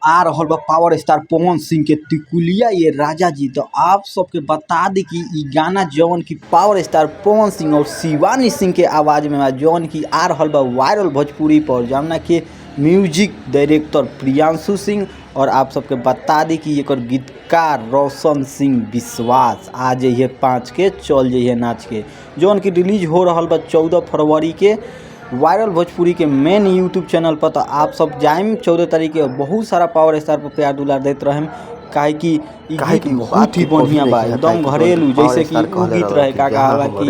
आ रहल बा पावर स्टार पवन सिंह के टिकुलिया ये राजा जी। तो आप सबके बता दी कि ई गाना जौन की पावर स्टार पवन सिंह और शिवानी सिंह के आवाज में जौन की आ रहल बा वायरल भोजपुरी पर, जौना के म्यूजिक डायरेक्टर प्रियांशु सिंह और आप सबके बता दी कि एकर गीतकार रोशन सिंह विश्वास आ जाइए 5 के चल जाइए नाच के, जौन की रिलीज हो रहल बा 14 फरवरी के वायरल भोजपुरी के मेन यूट्यूब चैनल पर। तो आप सब जाइम 14 तारीख के बहुत सारा पावर स्टार पर प्यार दुलार देते रहें, काहे कि गीत बहुत ही बढ़िया बा, एकदम घरेलू, जैसे कि वो गीत रहे का कहा कि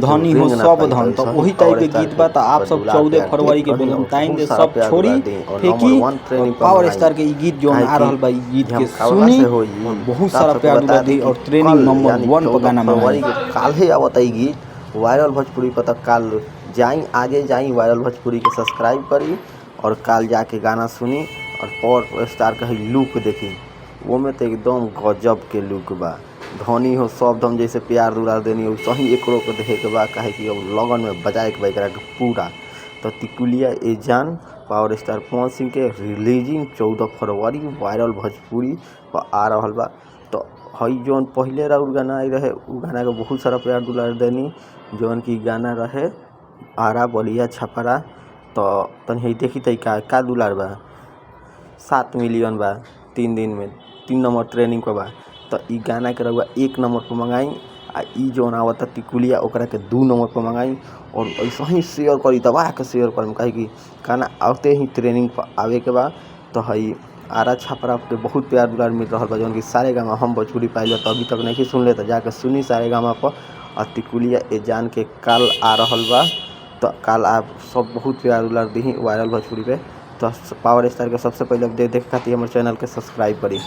धनी हो सब धन, तो वही टाइप के गीत बा। तो आप सब 14 फरवरी के वैलेंटाइन डे सब छोड़ी फेंकी पावर स्टार के गीत जो आ रहल बा गीत के सुनी, बहुत सारा प्यार दुलार दी और ट्रेनिंग नंबर 1 पर गाना मंगाई। काल ही आवत है गीत वायरल भोजपुरी पर, तो काल जाई आगे जाई वायरल भोजपुरी के सब्सक्राइब करी और काल जाके गाना सुनी और पावर स्टार का ही लुक देखी, वो में तो एकदम गजब के लुक बा। धनी हो सब धम जैसे प्यार दुलार देनी हो सही एकरो को देखे के बा, काहे कि अब लगन में बजाए के बा के पूरा। तो टिकुलिया ए जान पावर स्टार पवन सिंह के रिलीजिंग 14 फरवरी वायरल भोजपुरी पर आ रहल बा। तो हई जौन पहले राउर गाना आई रहे उ गाना के बहुत सारा प्यार दुलार देनी, जौन की गाना रहे आरा बलिया छपरा। तो तनी देखी तई का दुलार बा, 7 मिलियन बा 3 दिन में, 3 नंबर ट्रेनिंग पर बा। तो ई गाना के रहुआ 1 नंबर पर मंगाई आ ई जौन आवता टिकुलिया ओकरा के 2 नंबर पर मंगाई और ऐसा ही शेयर करी, दबा के शेयर करी, काहे कि गाना आते ही ट्रेनिंग पर आवे के बा। तो हई आरा छपरा पे बहुत प्यार दुलार मिल रहा बा, जौन कि सारे गामा हम भोजपुरी पाइल तो अभी तक नहीं सुन ले, तो जाके सुनी सारे गामा पर। और टिकुलिया ए जान के काल आ रहल बा, तो काल आप सब बहुत प्यार दुलार दी वायरल भोजपुरी पे। तो पावर स्टार के सबसे पहले देख खातिर हमारे चैनल के सब्सक्राइब करी।